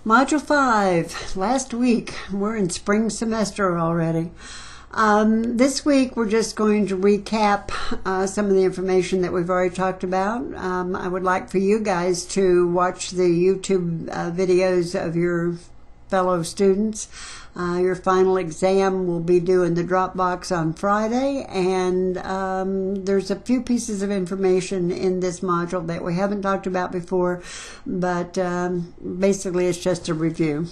Module 5, last week. We're in spring semester already. This week we're just going to recap some of the information that we've already talked about. I would like for you guys to watch the YouTube videos of your fellow students. Your final exam will be due in the Dropbox on Friday, and there's a few pieces of information in this module that we haven't talked about before, but basically it's just a review.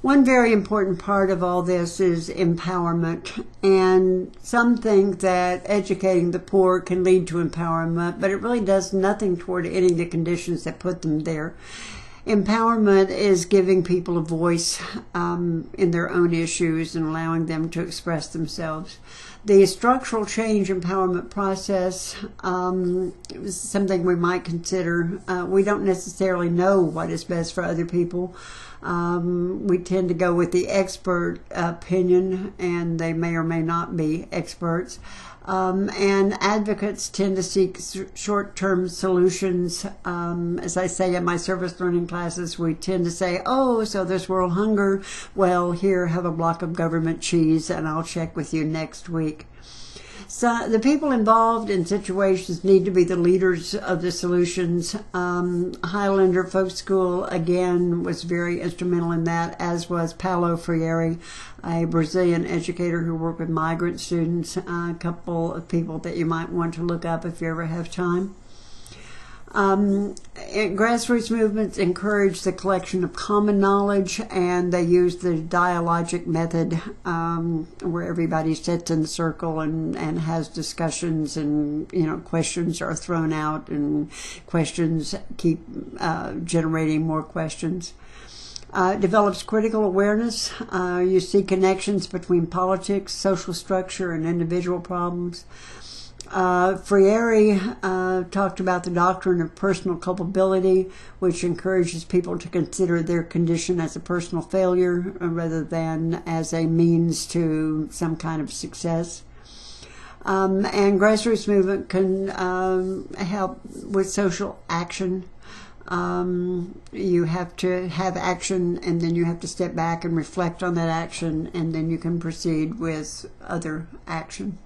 One very important part of all this is empowerment, and some think that educating the poor can lead to empowerment, but it really does nothing toward any of the conditions that put them there. Empowerment is giving people a voice in their own issues and allowing them to express themselves. The structural change empowerment process is something we might consider. We don't necessarily know what is best for other people. We tend to go with the expert opinion, and they may or may not be experts. And advocates tend to seek short-term solutions. As I say in my service learning classes, we tend to say, oh, so there's world hunger. Well, here, have a block of government cheese, and I'll check with you next week. So the people involved in situations need to be the leaders of the solutions. Highlander Folk School, again, was very instrumental in that, as was Paulo Freire, a Brazilian educator who worked with migrant students, a couple of people that you might want to look up if you ever have time. Grassroots movements encourage the collection of common knowledge, and they use the dialogic method where everybody sits in a circle and has discussions, and questions are thrown out, and questions keep generating more questions. Develops critical awareness. You see connections between politics, social structure, and individual problems. Freire talked about the doctrine of personal culpability, which encourages people to consider their condition as a personal failure rather than as a means to some kind of success. And grassroots movement can help with social action. You have to have action, and then you have to step back and reflect on that action, and then you can proceed with other action.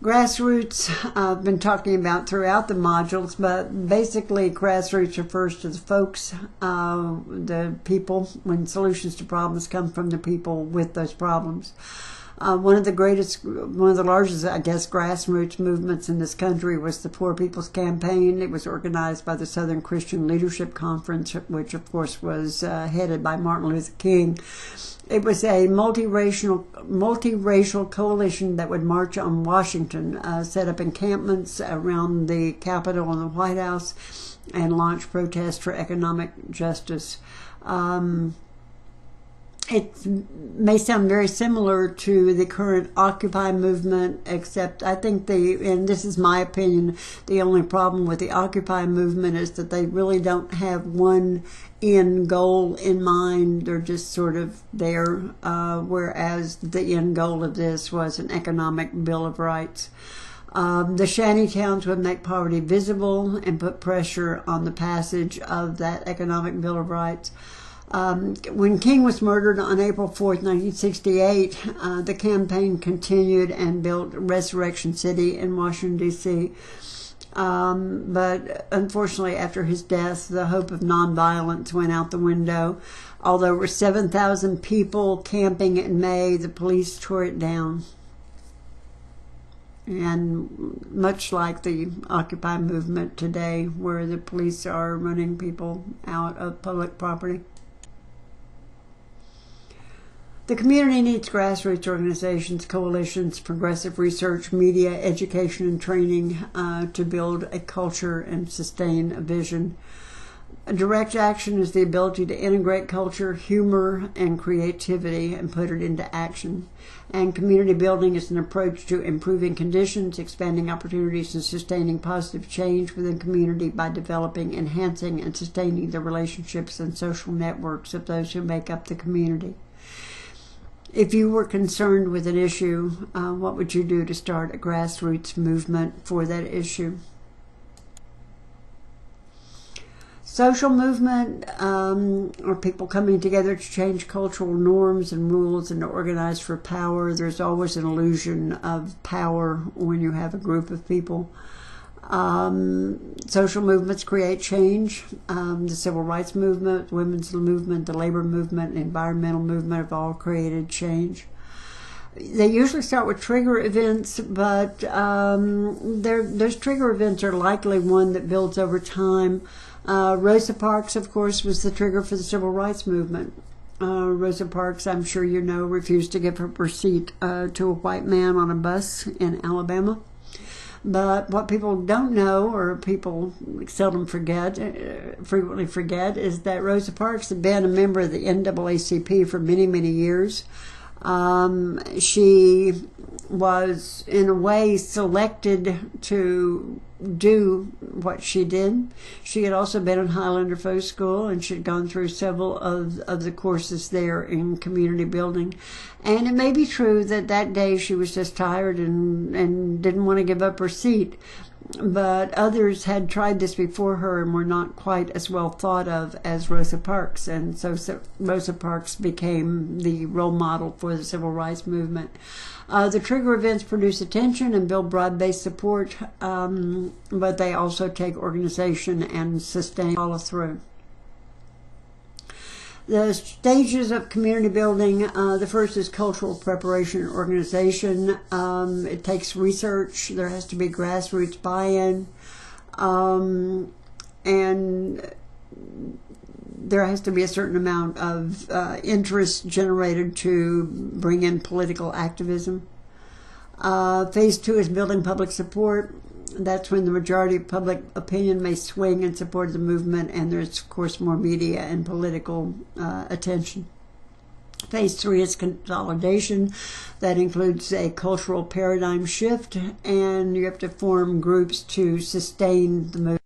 Grassroots, I've been talking about throughout the modules, but basically grassroots refers to the folks, the people, when solutions to problems come from the people with those problems. One of the largest, I guess, grassroots movements in this country was the Poor People's Campaign. It was organized by the Southern Christian Leadership Conference, which of course was headed by Martin Luther King. It was a multiracial coalition that would march on Washington, set up encampments around the Capitol and the White House, and launch protests for economic justice. It may sound very similar to the current Occupy movement, except I think and this is my opinion, the only problem with the Occupy movement is that they really don't have one end goal in mind. They're just sort of there, whereas the end goal of this was an economic Bill of Rights. The shanty towns would make poverty visible and put pressure on the passage of that economic Bill of Rights. When King was murdered on April 4th, 1968, the campaign continued and built Resurrection City in Washington, D.C. But unfortunately, after his death, the hope of nonviolence went out the window. Although there were 7,000 people camping in May, the police tore it down. And much like the Occupy movement today, where the police are running people out of public property. The community needs grassroots organizations, coalitions, progressive research, media, education, and training to build a culture and sustain a vision. Direct action is the ability to integrate culture, humor, and creativity and put it into action. And community building is an approach to improving conditions, expanding opportunities, and sustaining positive change within community by developing, enhancing, and sustaining the relationships and social networks of those who make up the community. If you were concerned with an issue, what would you do to start a grassroots movement for that issue? Social movement are people coming together to change cultural norms and rules and to organize for power. There's always an illusion of power when you have a group of people. Social movements create change. The civil rights movement, women's movement, the labor movement, the environmental movement have all created change. They usually start with trigger events, but those trigger events are likely one that builds over time. Rosa Parks, of course, was the trigger for the civil rights movement. Rosa Parks, I'm sure you know, refused to give up her seat to a white man on a bus in Alabama. But what people don't know, or people seldom forget, frequently forget, is that Rosa Parks had been a member of the NAACP for many, many years. She was, in a way, selected to do what she did. She had also been in Highlander Folk School, and she had gone through several of the courses there in community building. And it may be true that that day she was just tired and didn't want to give up her seat. But others had tried this before her and were not quite as well thought of as Rosa Parks. And so Rosa Parks became the role model for the civil rights movement. The trigger events produce attention and build broad-based support, but they also take organization and sustain follow-through. The stages of community building, the first is cultural preparation and organization. It takes research. There has to be grassroots buy-in. And there has to be a certain amount of interest generated to bring in political activism. Phase 2 is building public support. That's when the majority of public opinion may swing in support of the movement, and there's, of course, more media and political attention. Phase 3 is consolidation. That includes a cultural paradigm shift, and you have to form groups to sustain the movement.